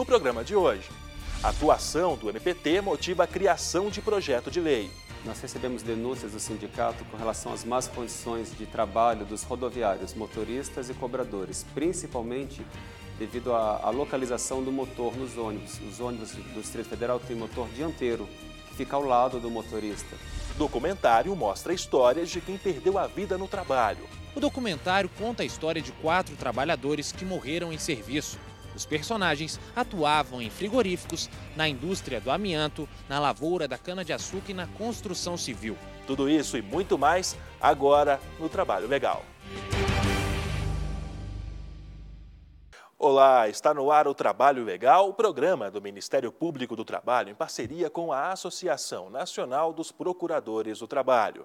No programa de hoje, a atuação do MPT motiva a criação de projeto de lei. Nós recebemos denúncias do sindicato com relação às más condições de trabalho dos rodoviários, motoristas e cobradores, principalmente devido à localização do motor nos ônibus. Os ônibus do Distrito Federal têm motor dianteiro, que fica ao lado do motorista. O documentário mostra histórias de quem perdeu a vida no trabalho. O documentário conta a história de 4 trabalhadores que morreram em serviço. Os personagens atuavam em frigoríficos, na indústria do amianto, na lavoura da cana-de-açúcar e na construção civil. Tudo isso e muito mais agora no Trabalho Legal. Olá, está no ar o Trabalho Legal, o programa do Ministério Público do Trabalho em parceria com a Associação Nacional dos Procuradores do Trabalho.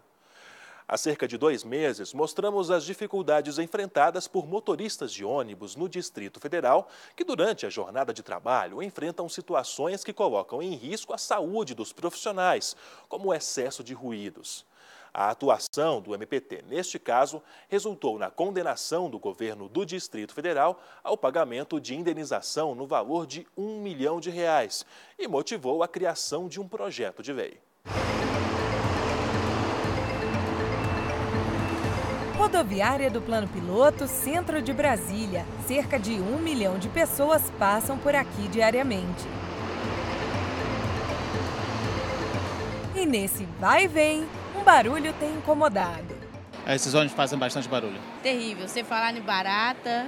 Há cerca de 2 meses, mostramos as dificuldades enfrentadas por motoristas de ônibus no Distrito Federal que, durante a jornada de trabalho, enfrentam situações que colocam em risco a saúde dos profissionais, como o excesso de ruídos. A atuação do MPT, neste caso, resultou na condenação do governo do Distrito Federal ao pagamento de indenização no valor de R$1 milhão e motivou a criação de um projeto de lei. Rodoviária do Plano Piloto, centro de Brasília. Cerca de 1 milhão de pessoas passam por aqui diariamente. E nesse vai e vem, um barulho tem incomodado. Esses ônibus fazem bastante barulho. Terrível. Você falar em barata,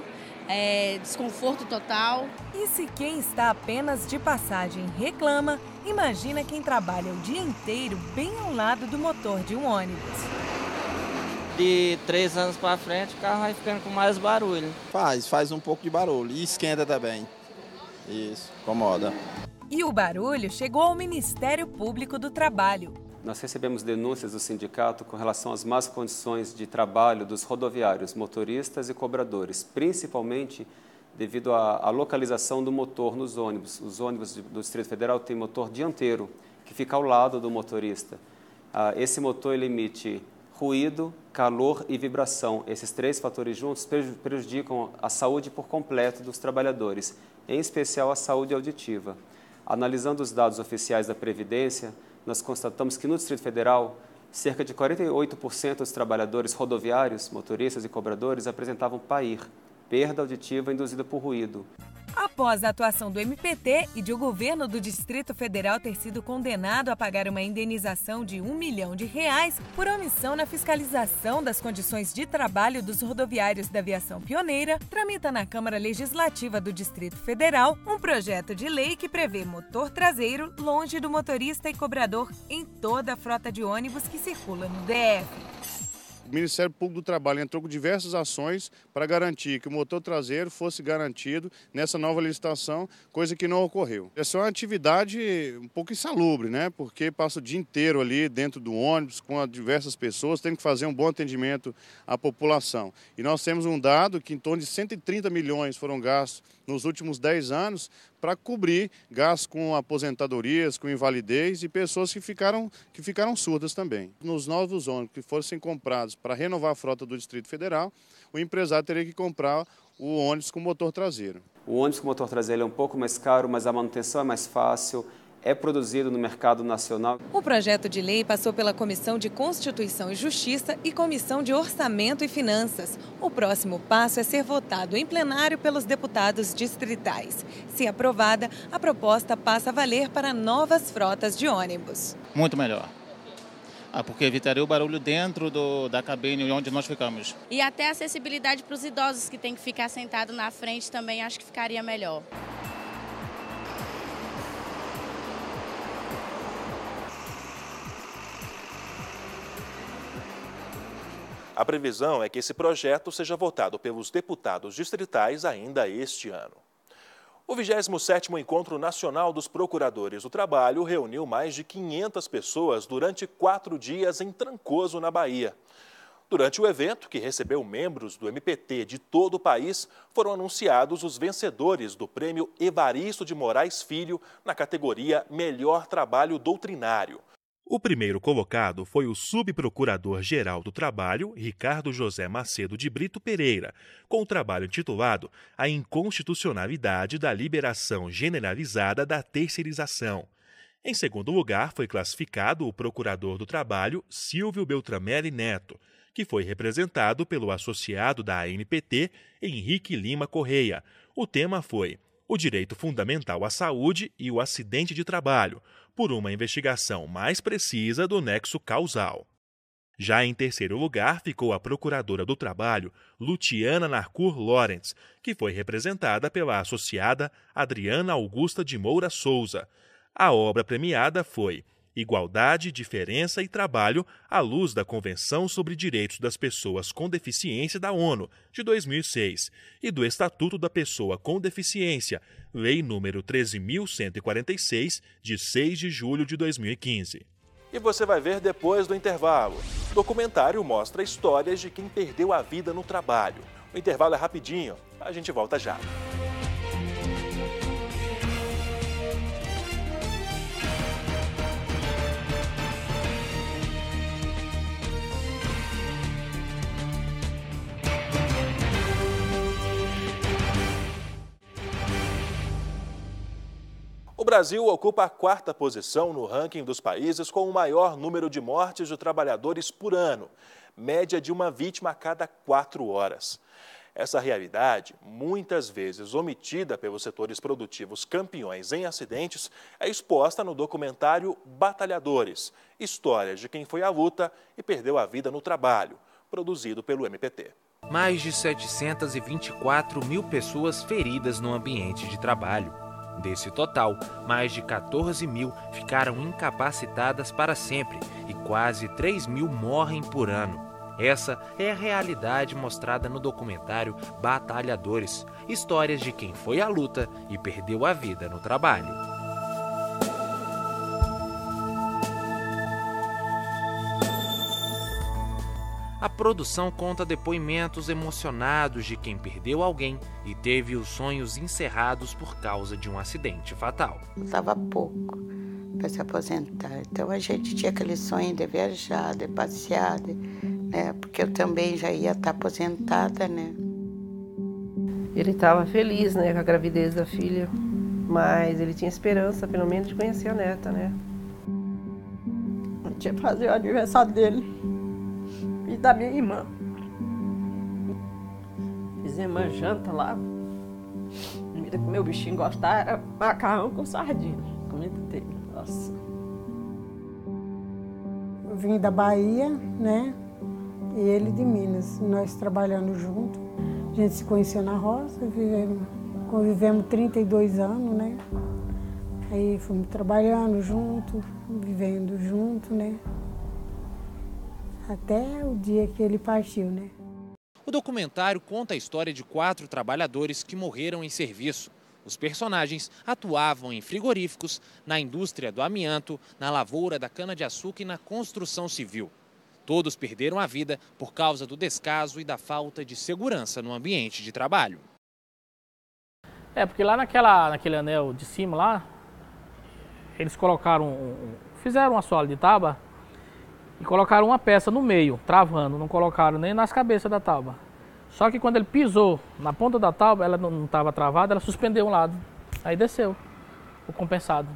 desconforto total. E se quem está apenas de passagem reclama, imagina quem trabalha o dia inteiro bem ao lado do motor de um ônibus. De 3 anos para frente, o carro vai ficando com mais barulho. Faz um pouco de barulho e esquenta também. Isso, incomoda. E o barulho chegou ao Ministério Público do Trabalho. Nós recebemos denúncias do sindicato com relação às más condições de trabalho dos rodoviários, motoristas e cobradores, principalmente devido à localização do motor nos ônibus. Os ônibus do Distrito Federal têm motor dianteiro, que fica ao lado do motorista. Esse motor ele emite ruído, calor e vibração. Esses 3 fatores juntos prejudicam a saúde por completo dos trabalhadores, em especial a saúde auditiva. Analisando os dados oficiais da Previdência, nós constatamos que no Distrito Federal, cerca de 48% dos trabalhadores rodoviários, motoristas e cobradores apresentavam PAIR, perda auditiva induzida por ruído. Após a atuação do MPT e de o governo do Distrito Federal ter sido condenado a pagar uma indenização de R$1 milhão por omissão na fiscalização das condições de trabalho dos rodoviários da aviação pioneira, tramita na Câmara Legislativa do Distrito Federal um projeto de lei que prevê motor traseiro longe do motorista e cobrador em toda a frota de ônibus que circula no DF. O Ministério Público do Trabalho entrou com diversas ações para garantir que o motor traseiro fosse garantido nessa nova licitação, coisa que não ocorreu. Essa é uma atividade um pouco insalubre, né? Porque passa o dia inteiro ali dentro do ônibus com diversas pessoas, tem que fazer um bom atendimento à população. E nós temos um dado que em torno de 130 milhões foram gastos nos últimos 10 anos para cobrir gastos com aposentadorias, com invalidez e pessoas que ficaram surdas também. Nos novos ônibus que fossem comprados para renovar a frota do Distrito Federal, o empresário teria que comprar o ônibus com motor traseiro. O ônibus com motor traseiro é um pouco mais caro, mas a manutenção é mais fácil. É produzido no mercado nacional. O projeto de lei passou pela Comissão de Constituição e Justiça e Comissão de Orçamento e Finanças. O próximo passo é ser votado em plenário pelos deputados distritais. Se aprovada, a proposta passa a valer para novas frotas de ônibus. Muito melhor. Porque evitaria o barulho dentro da cabine onde nós ficamos. E até a acessibilidade para os idosos que têm que ficar sentado na frente também acho que ficaria melhor. A previsão é que esse projeto seja votado pelos deputados distritais ainda este ano. O 27º Encontro Nacional dos Procuradores do Trabalho reuniu mais de 500 pessoas durante 4 dias em Trancoso, na Bahia. Durante o evento, que recebeu membros do MPT de todo o país, foram anunciados os vencedores do Prêmio Evaristo de Moraes Filho na categoria Melhor Trabalho Doutrinário. O primeiro colocado foi o subprocurador-geral do Trabalho, Ricardo José Macedo de Brito Pereira, com o trabalho intitulado A Inconstitucionalidade da Liberação Generalizada da Terceirização. Em segundo lugar, foi classificado o procurador do Trabalho, Silvio Beltramelli Neto, que foi representado pelo associado da ANPT, Henrique Lima Correia. O tema foi o direito fundamental à saúde e o acidente de trabalho, por uma investigação mais precisa do nexo causal. Já em terceiro lugar ficou a procuradora do Trabalho, Luciana Narcur Lawrence, que foi representada pela associada Adriana Augusta de Moura Souza. A obra premiada foi Igualdade, Diferença e Trabalho à luz da Convenção sobre Direitos das Pessoas com Deficiência da ONU, de 2006, e do Estatuto da Pessoa com Deficiência, Lei nº 13.146, de 6 de julho de 2015. E você vai ver depois do intervalo. O documentário mostra histórias de quem perdeu a vida no trabalho. O intervalo é rapidinho, a gente volta já. O Brasil ocupa a 4ª posição no ranking dos países com o maior número de mortes de trabalhadores por ano, média de uma vítima a cada 4 horas. Essa realidade, muitas vezes omitida pelos setores produtivos campeões em acidentes, é exposta no documentário Batalhadores, histórias de quem foi à luta e perdeu a vida no trabalho, produzido pelo MPT. Mais de 724 mil pessoas feridas no ambiente de trabalho. Desse total, mais de 14 mil ficaram incapacitadas para sempre e quase 3 mil morrem por ano. Essa é a realidade mostrada no documentário Batalhadores, histórias de quem foi à luta e perdeu a vida no trabalho. A produção conta depoimentos emocionados de quem perdeu alguém e teve os sonhos encerrados por causa de um acidente fatal. Faltava pouco para se aposentar, então a gente tinha aquele sonho de viajar, de passear, né? Porque eu também já ia estar aposentada, né? Ele estava feliz, né, com a gravidez da filha, mas ele tinha esperança, pelo menos, de conhecer a neta, né? Eu tinha que fazer o aniversário dele e da minha irmã. Fizemos uma janta lá. A comida que meu bichinho gostava era macarrão com sardinha. Comida dele, nossa. Eu vim da Bahia, né? E ele de Minas. Nós trabalhando junto. A gente se conheceu na roça, convivemos 32 anos, né? Aí fomos trabalhando junto, vivendo junto, né? Até o dia que ele partiu, né? O documentário conta a história de 4 trabalhadores que morreram em serviço. Os personagens atuavam em frigoríficos, na indústria do amianto, na lavoura da cana-de-açúcar e na construção civil. Todos perderam a vida por causa do descaso e da falta de segurança no ambiente de trabalho. Porque lá naquele anel de cima lá, eles fizeram um assoalho de tábua e colocaram uma peça no meio, travando, não colocaram nem nas cabeças da tábua. Só que quando ele pisou na ponta da tábua, ela não estava travada, ela suspendeu um lado. Aí desceu o compensado.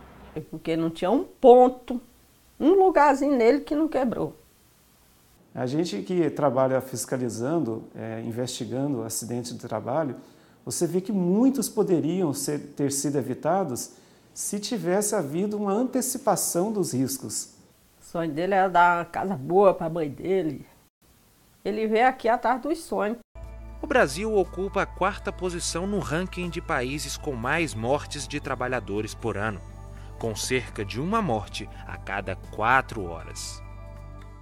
Porque não tinha um ponto, um lugarzinho nele que não quebrou. A gente que trabalha fiscalizando, investigando acidentes de trabalho, você vê que muitos poderiam ter sido evitados se tivesse havido uma antecipação dos riscos. O sonho dele era dar uma casa boa para a mãe dele. Ele veio aqui atrás dos sonhos. O Brasil ocupa a 4ª posição no ranking de países com mais mortes de trabalhadores por ano, com cerca de uma morte a cada 4 horas.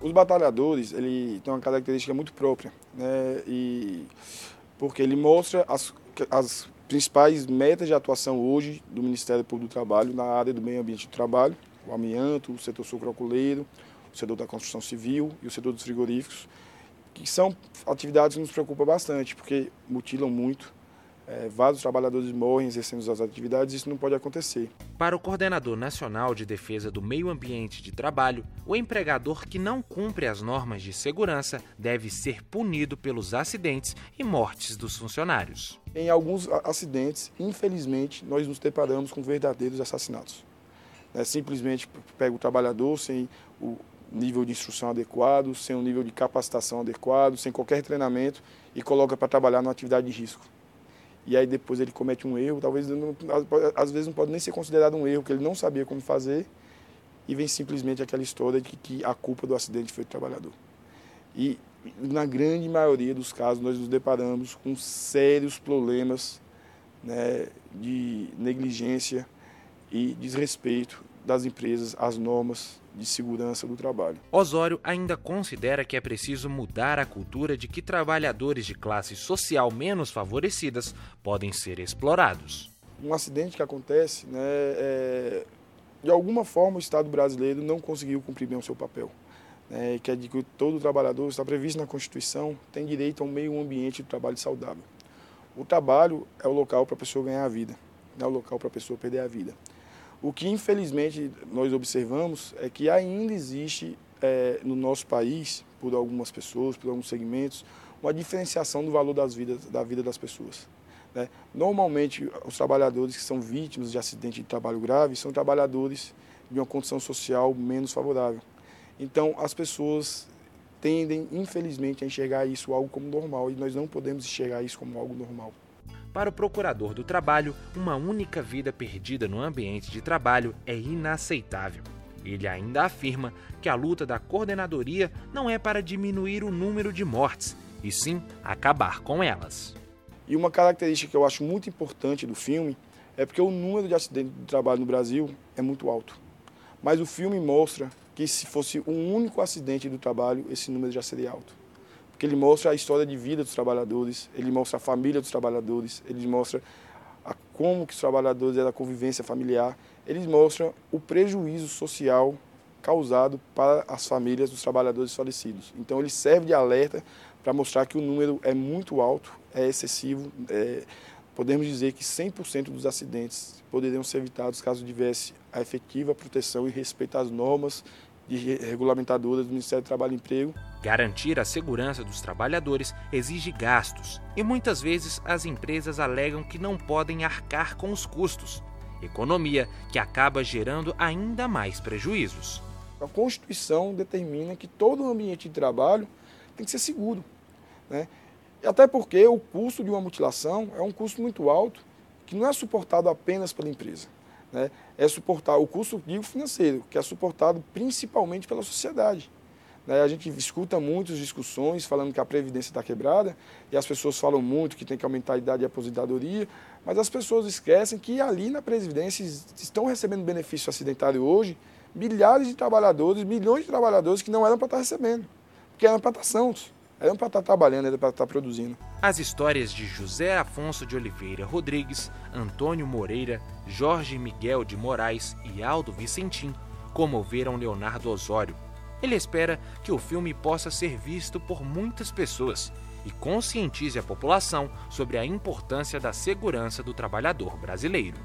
Os batalhadores, ele tem uma característica muito própria, né? Porque ele mostra as principais metas de atuação hoje do Ministério Público do Trabalho na área do meio ambiente do trabalho, o amianto, o setor sucroalcooleiro, o setor da construção civil e o setor dos frigoríficos, que são atividades que nos preocupam bastante, porque mutilam muito vários trabalhadores morrem exercendo as atividades, isso não pode acontecer. Para o Coordenador Nacional de Defesa do Meio Ambiente de Trabalho, o empregador que não cumpre as normas de segurança deve ser punido pelos acidentes e mortes dos funcionários. Em alguns acidentes, infelizmente, nós nos deparamos com verdadeiros assassinatos. Simplesmente pega o trabalhador sem o nível de instrução adequado, sem um nível de capacitação adequado, sem qualquer treinamento e coloca para trabalhar numa atividade de risco. E aí depois ele comete um erro, talvez às vezes não pode nem ser considerado um erro, porque ele não sabia como fazer, e vem simplesmente aquela história de que a culpa do acidente foi do trabalhador. E na grande maioria dos casos nós nos deparamos com sérios problemas, né, de negligência e desrespeito das empresas às normas de segurança do trabalho. Osório ainda considera que é preciso mudar a cultura de que trabalhadores de classe social menos favorecidas podem ser explorados. Um acidente que acontece, de alguma forma o Estado brasileiro não conseguiu cumprir bem o seu papel. Que é de que todo trabalhador, está previsto na Constituição, tem direito a um meio ambiente de trabalho saudável. O trabalho é o local para a pessoa ganhar a vida, não é o local para a pessoa perder a vida. O que, infelizmente, nós observamos é que ainda existe no nosso país, por algumas pessoas, por alguns segmentos, uma diferenciação do valor da vida das pessoas. Normalmente, os trabalhadores que são vítimas de acidente de trabalho grave são trabalhadores de uma condição social menos favorável. Então, as pessoas tendem, infelizmente, a enxergar isso algo como normal e nós não podemos enxergar isso como algo normal. Para o procurador do trabalho, uma única vida perdida no ambiente de trabalho é inaceitável. Ele ainda afirma que a luta da coordenadoria não é para diminuir o número de mortes, e sim acabar com elas. E uma característica que eu acho muito importante do filme é porque o número de acidentes de trabalho no Brasil é muito alto. Mas o filme mostra que se fosse um único acidente do trabalho, esse número já seria alto. Porque ele mostra a história de vida dos trabalhadores, ele mostra a família dos trabalhadores, ele mostra como que os trabalhadores é da convivência familiar, ele mostra o prejuízo social causado para as famílias dos trabalhadores falecidos. Então ele serve de alerta para mostrar que o número é muito alto, é excessivo. Podemos dizer que 100% dos acidentes poderiam ser evitados caso tivesse a efetiva proteção e respeito às normas regulamentadoras do Ministério do Trabalho e Emprego. Garantir a segurança dos trabalhadores exige gastos e muitas vezes as empresas alegam que não podem arcar com os custos, economia que acaba gerando ainda mais prejuízos. A Constituição determina que todo ambiente de trabalho tem que ser seguro, Até porque o custo de uma mutilação é um custo muito alto que não é suportado apenas pela empresa. É suportar o custo financeiro, que é suportado principalmente pela sociedade. A gente escuta muitas discussões falando que a Previdência está quebrada e as pessoas falam muito que tem que aumentar a idade de aposentadoria, mas as pessoas esquecem que ali na Previdência estão recebendo benefício acidentário hoje milhares de trabalhadores, milhões de trabalhadores que não eram para estar recebendo, porque eram para estar sãos. Eram para estar trabalhando, era para estar produzindo. As histórias de José Afonso de Oliveira Rodrigues, Antônio Moreira, Jorge Miguel de Moraes e Aldo Vicentim comoveram Leonardo Osório. Ele espera que o filme possa ser visto por muitas pessoas e conscientize a população sobre a importância da segurança do trabalhador brasileiro.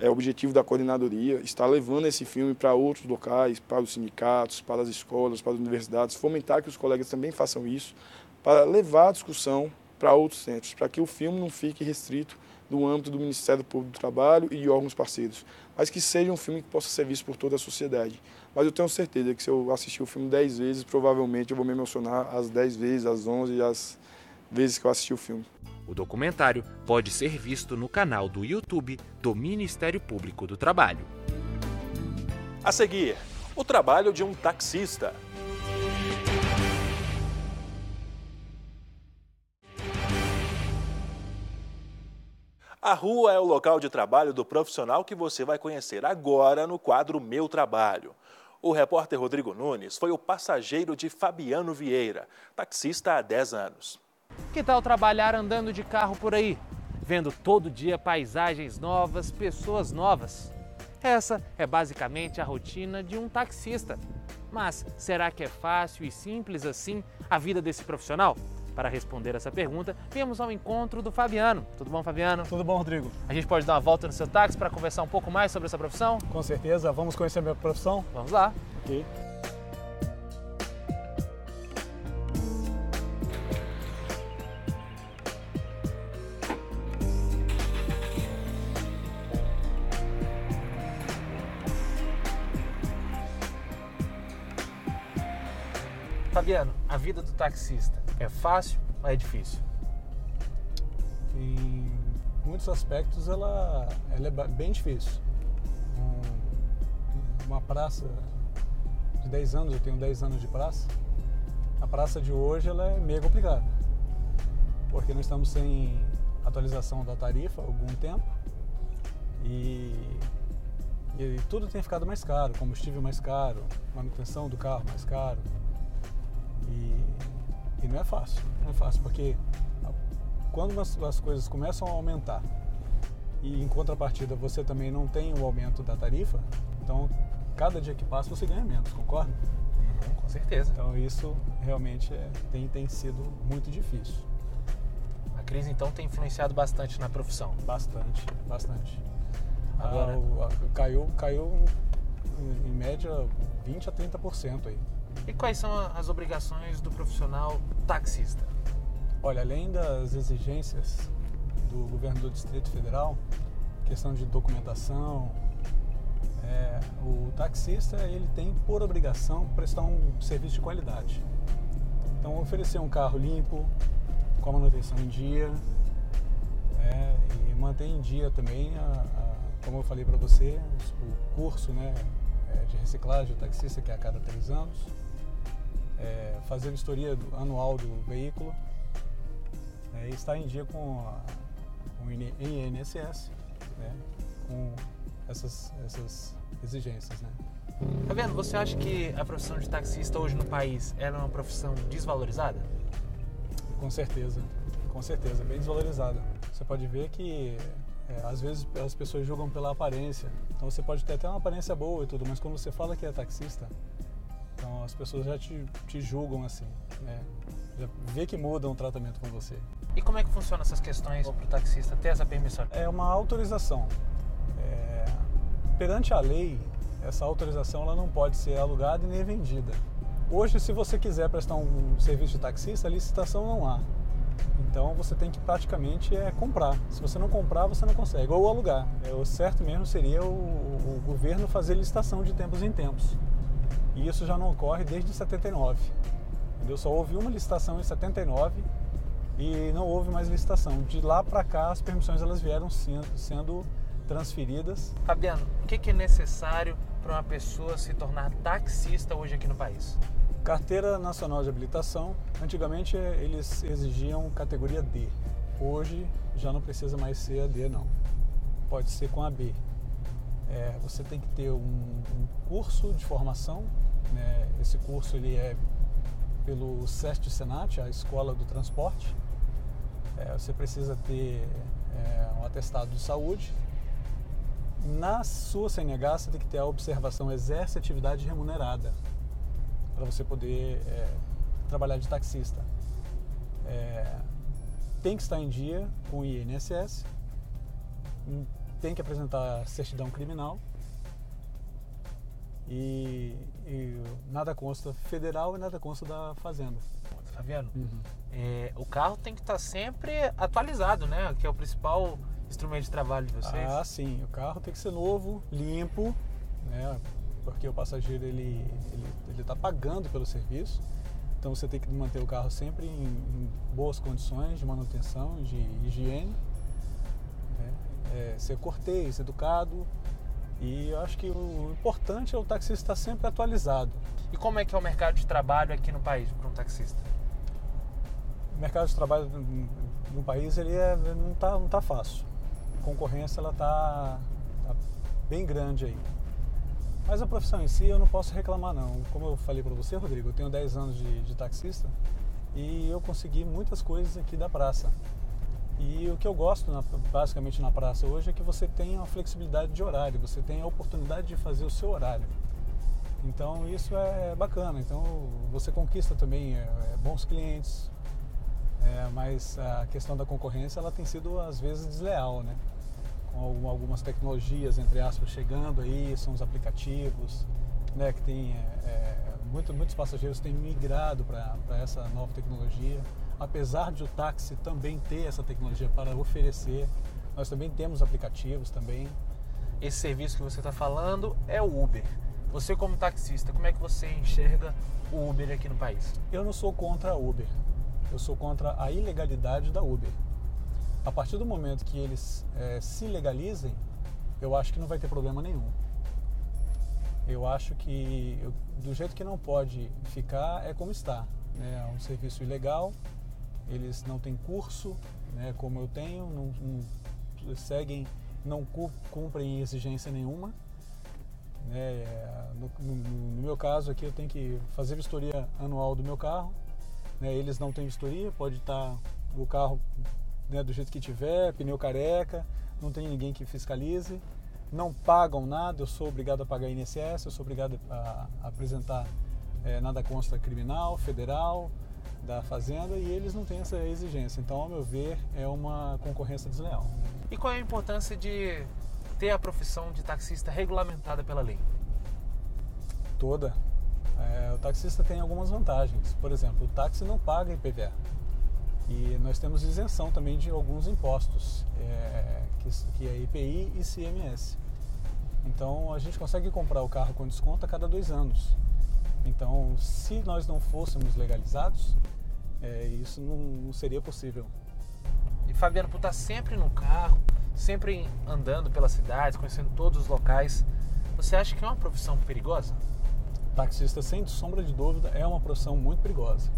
O objetivo da coordenadoria está levando esse filme para outros locais, para os sindicatos, para as escolas, para as universidades, fomentar que os colegas também façam isso, para levar a discussão para outros centros, para que o filme não fique restrito no âmbito do Ministério Público do Trabalho e de órgãos parceiros, mas que seja um filme que possa ser visto por toda a sociedade. Mas eu tenho certeza que se eu assistir o filme 10 vezes, provavelmente eu vou me emocionar as 10 vezes, as 11 e as vezes que eu assisti o filme. O documentário pode ser visto no canal do YouTube do Ministério Público do Trabalho. A seguir, o trabalho de um taxista. A rua é o local de trabalho do profissional que você vai conhecer agora no quadro Meu Trabalho. O repórter Rodrigo Nunes foi o passageiro de Fabiano Vieira, taxista há 10 anos. Que tal trabalhar andando de carro por aí, vendo todo dia paisagens novas, pessoas novas? Essa é basicamente a rotina de um taxista. Mas será que é fácil e simples assim a vida desse profissional? Para responder essa pergunta, viemos ao encontro do Fabiano. Tudo bom, Fabiano? Tudo bom, Rodrigo. A gente pode dar uma volta no seu táxi para conversar um pouco mais sobre essa profissão? Com certeza. Vamos conhecer a minha profissão? Vamos lá. Ok. Fabiano, a vida do taxista é fácil ou é difícil? Em muitos aspectos ela é bem difícil. Uma praça de 10 anos, eu tenho 10 anos de praça, a praça de hoje ela é meio complicada, porque nós estamos sem atualização da tarifa há algum tempo e tudo tem ficado mais caro, combustível mais caro, manutenção do carro mais caro. E não é fácil, porque quando as coisas começam a aumentar e em contrapartida você também não tem o aumento da tarifa, então cada dia que passa você ganha menos, concorda? Com certeza. Então isso realmente tem sido muito difícil. A crise então tem influenciado bastante na profissão? Bastante. Agora... Caiu em média 20% a 30% aí. E quais são as obrigações do profissional taxista? Olha, além das exigências do governo do Distrito Federal, questão de documentação, o taxista ele tem por obrigação prestar um serviço de qualidade. Então oferecer um carro limpo, com a manutenção em dia, e manter em dia também, como eu falei para você, o curso de reciclagem do taxista, que é a cada 3 anos, fazer a vistoria anual do veículo, e estar em dia com o INSS, com essas exigências. Fabiano, você acha que a profissão de taxista hoje no país é uma profissão desvalorizada? Com certeza, bem desvalorizada. Você pode ver que às vezes as pessoas julgam pela aparência, então você pode ter até uma aparência boa e tudo, mas quando você fala que é taxista, então as pessoas já te julgam assim, já vê que mudam o tratamento com você. E como é que funcionam essas questões para o taxista ter essa permissão? É uma autorização. Perante a lei, essa autorização ela não pode ser alugada e nem vendida. Hoje, se você quiser prestar um serviço de taxista, a licitação não há. Então você tem que praticamente comprar. Se você não comprar, você não consegue. Ou alugar. O certo mesmo seria o governo fazer licitação de tempos em tempos. E isso já não ocorre desde 79. Entendeu? Só houve uma licitação em 79 e não houve mais licitação. De lá para cá, as permissões elas vieram sendo transferidas. Fabiano, o que é necessário para uma pessoa se tornar taxista hoje aqui no país? Carteira Nacional de Habilitação. Antigamente eles exigiam categoria D. Hoje já não precisa mais ser a D, não. Pode ser com a B. Você tem que ter um curso de formação. Esse curso ele é pelo SEST Senat, a Escola do Transporte. Você precisa ter um atestado de saúde. Na sua CNH você tem que ter a observação exerce atividade remunerada para você poder trabalhar de taxista. Tem que estar em dia com o INSS, tem que apresentar certidão criminal e nada consta federal e nada consta da Fazenda. Fabiano, o carro tem que estar sempre atualizado, né? Que é o principal instrumento de trabalho de vocês. Ah, sim. O carro tem que ser novo, limpo, porque o passageiro ele está pagando pelo serviço. Então você tem que manter o carro sempre em boas condições de manutenção, de higiene, ser cortês, educado. E eu acho que o importante é o taxista estar sempre atualizado. E como é que é o mercado de trabalho aqui no país para um taxista? O mercado de trabalho no país ele não tá fácil. A concorrência ela tá bem grande aí. Mas a profissão em si eu não posso reclamar não. Como eu falei para você, Rodrigo, eu tenho 10 anos de taxista e eu consegui muitas coisas aqui da praça. E o que eu gosto basicamente na praça hoje é que você tem uma flexibilidade de horário, você tem a oportunidade de fazer o seu horário. Então isso é bacana, então você conquista também bons clientes, mas a questão da concorrência ela tem sido às vezes desleal, né? Com algumas tecnologias, entre aspas, chegando aí, são os aplicativos, né, que tem, muitos passageiros têm migrado para essa nova tecnologia. Apesar de o táxi também ter essa tecnologia para oferecer, nós também temos aplicativos também. Esse serviço que você está falando é o Uber. Você como taxista, como é que você enxerga o Uber aqui no país? Eu não sou contra a Uber, eu sou contra a ilegalidade da Uber. A partir do momento que eles se legalizem, eu acho que não vai ter problema nenhum. Eu acho que do jeito que não pode ficar é como está, né? É um serviço ilegal, eles não têm curso, né, como eu tenho, não cumprem exigência nenhuma. Né? No meu caso aqui eu tenho que fazer vistoria anual do meu carro, né? Eles não têm vistoria, pode estar o carro, né, do jeito que tiver, pneu careca, não tem ninguém que fiscalize, não pagam nada, eu sou obrigado a pagar INSS, eu sou obrigado a apresentar nada consta criminal, federal, da Fazenda, e eles não têm essa exigência. Então, ao meu ver, é uma concorrência desleal. E qual é a importância de ter a profissão de taxista regulamentada pela lei? Toda. O taxista tem algumas vantagens. Por exemplo, o táxi não paga IPVA. E nós temos isenção também de alguns impostos, que é IPI e ICMS. Então, a gente consegue comprar o carro com desconto a cada 2 anos. Então, se nós não fôssemos legalizados, isso não seria possível. E Fabiano, por estar sempre no carro, sempre andando pelas cidades, conhecendo todos os locais, você acha que é uma profissão perigosa? Taxista, sem sombra de dúvida, é uma profissão muito perigosa.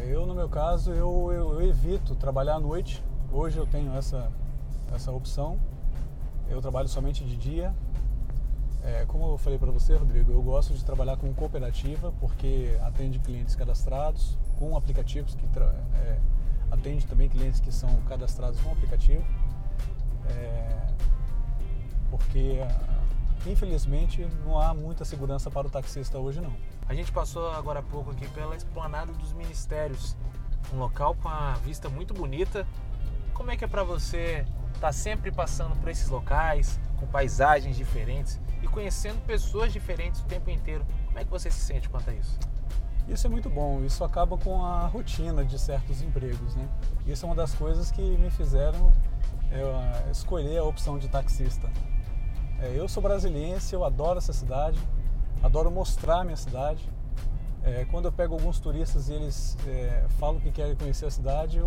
Eu, no meu caso, eu evito trabalhar à noite. Hoje eu tenho essa opção. Eu trabalho somente de dia. Como eu falei para você, Rodrigo, eu gosto de trabalhar com cooperativa porque atende clientes cadastrados, com aplicativos que atende também clientes que são cadastrados com aplicativo. Porque, infelizmente, não há muita segurança para o taxista hoje, não. A gente passou agora há pouco aqui pela esplanada dos ministérios, um local com a vista muito bonita. Como é que é para você estar sempre passando por esses locais, com paisagens diferentes e conhecendo pessoas diferentes o tempo inteiro? Como é que você se sente quanto a isso? Isso é muito bom, isso acaba com a rotina de certos empregos, né? Isso é uma das coisas que me fizeram escolher a opção de taxista. Eu sou brasiliense, eu adoro essa cidade, adoro mostrar a minha cidade. Quando eu pego alguns turistas e eles falam que querem conhecer a cidade,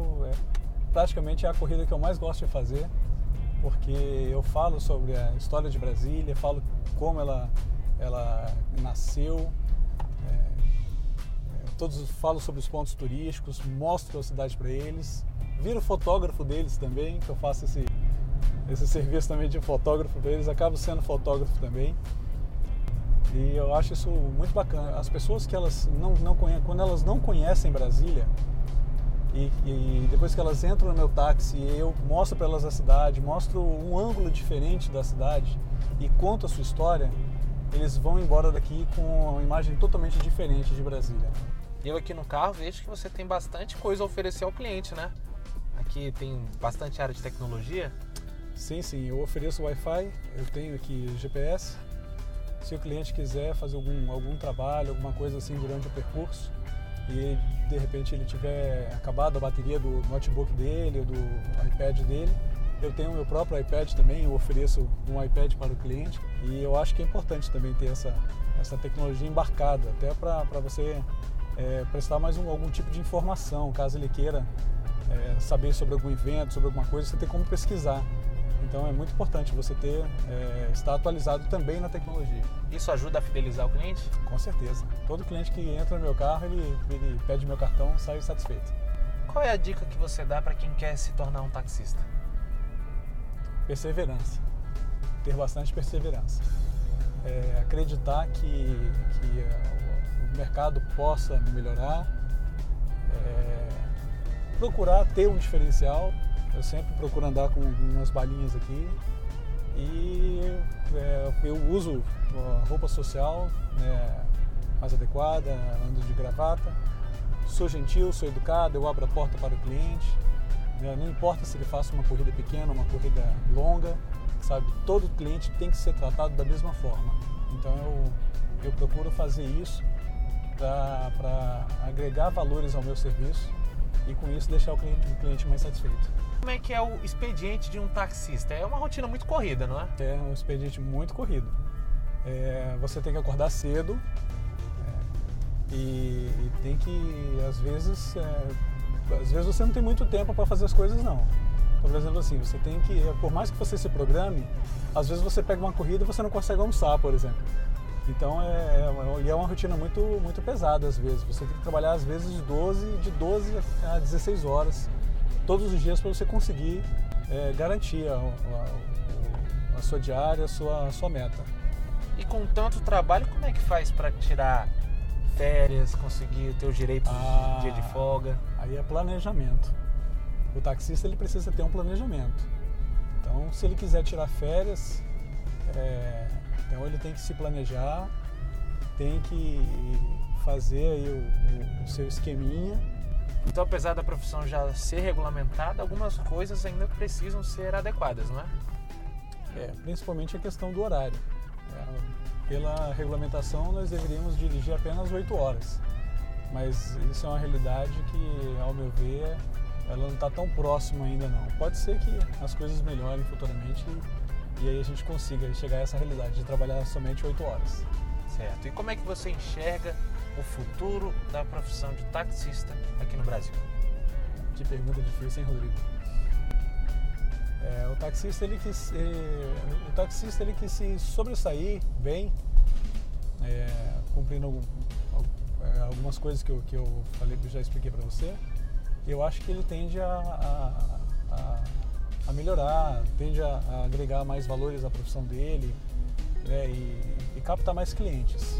praticamente é a corrida que eu mais gosto de fazer, porque eu falo sobre a história de Brasília, falo como ela nasceu, falo sobre os pontos turísticos, mostro a cidade para eles, viro fotógrafo deles também, que eu faço esse serviço também de fotógrafo para eles, acabo sendo fotógrafo também. E eu acho isso muito bacana. As pessoas que elas não conhecem, quando elas não conhecem Brasília, e depois que elas entram no meu táxi, eu mostro para elas a cidade, mostro um ângulo diferente da cidade e conto a sua história, eles vão embora daqui com uma imagem totalmente diferente de Brasília. Eu aqui no carro vejo que você tem bastante coisa a oferecer ao cliente, né? Aqui tem bastante área de tecnologia. Sim, eu ofereço Wi-Fi, eu tenho aqui GPS. Se o cliente quiser fazer algum trabalho, alguma coisa assim durante o percurso, e de repente ele tiver acabado a bateria do notebook dele ou do iPad dele, eu tenho o meu próprio iPad também, eu ofereço um iPad para o cliente, e eu acho que é importante também ter essa tecnologia embarcada, até para você prestar mais algum tipo de informação, caso ele queira saber sobre algum evento, sobre alguma coisa, você tem como pesquisar. Então é muito importante você estar atualizado também na tecnologia. Isso ajuda a fidelizar o cliente? Com certeza. Todo cliente que entra no meu carro, ele pede meu cartão, sai satisfeito. Qual é a dica que você dá para quem quer se tornar um taxista? Perseverança. Ter bastante perseverança. Acreditar que o mercado possa melhorar. Procurar ter um diferencial. Eu sempre procuro andar com umas balinhas aqui e eu uso roupa social mais adequada, ando de gravata sou gentil, sou educado, eu abro a porta para o cliente. Não importa se ele faça uma corrida pequena, uma corrida longa, sabe? Todo cliente tem que ser tratado da mesma forma. Então eu procuro fazer isso para agregar valores ao meu serviço e com isso deixar o cliente mais satisfeito. Como é que é o expediente de um taxista? É uma rotina muito corrida, não é? É um expediente muito corrido. Você tem que acordar cedo e tem que, às vezes você não tem muito tempo para fazer as coisas, não. Então, por exemplo, assim, você tem que, por mais que você se programe, às vezes você pega uma corrida e você não consegue almoçar, por exemplo. Então, é uma rotina muito, muito pesada, às vezes. Você tem que trabalhar, às vezes, de 12 a 16 horas, todos os dias, para você conseguir garantir a sua diária, a sua meta. E com tanto trabalho, como é que faz para tirar férias, conseguir ter o direito de dia de folga? Aí é planejamento. O taxista ele precisa ter um planejamento. Então, se ele quiser tirar férias, então ele tem que se planejar, tem que fazer aí o seu esqueminha. Então, apesar da profissão já ser regulamentada, algumas coisas ainda precisam ser adequadas, não é? Principalmente a questão do horário. Pela regulamentação, nós deveríamos dirigir apenas 8 horas. Mas isso é uma realidade que, ao meu ver, ela não está tão próxima ainda não. Pode ser que as coisas melhorem futuramente e aí a gente consiga chegar a essa realidade de trabalhar somente 8 horas. Certo. E como é que você enxerga o futuro da profissão de taxista aqui no Brasil? Que pergunta difícil, hein, Rodrigo? O taxista ele quis se sobressair bem, cumprindo algumas coisas que eu falei, que eu já expliquei para você. Eu acho que ele tende a melhorar, tende a agregar mais valores à profissão dele, e captar mais clientes.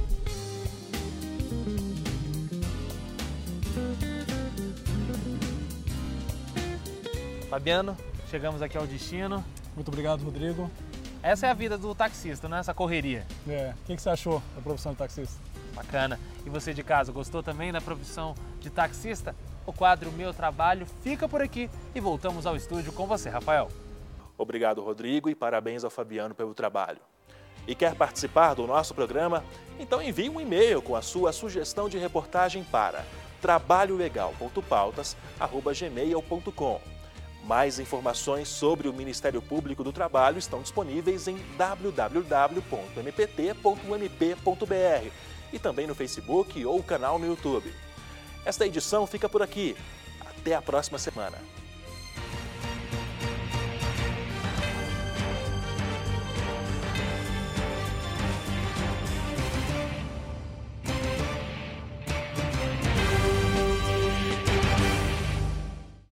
Fabiano, chegamos aqui ao destino. Muito obrigado, Rodrigo. Essa é a vida do taxista, né? Essa correria. O que você achou da profissão de taxista? Bacana. E você de casa, gostou também da profissão de taxista? O quadro Meu Trabalho fica por aqui e voltamos ao estúdio com você, Rafael. Obrigado, Rodrigo, e parabéns ao Fabiano pelo trabalho. E quer participar do nosso programa? Então envie um e-mail com a sua sugestão de reportagem para trabalholegal.pautas@gmail.com. Mais informações sobre o Ministério Público do Trabalho estão disponíveis em www.mpt.mp.br e também no Facebook ou canal no YouTube. Esta edição fica por aqui. Até a próxima semana.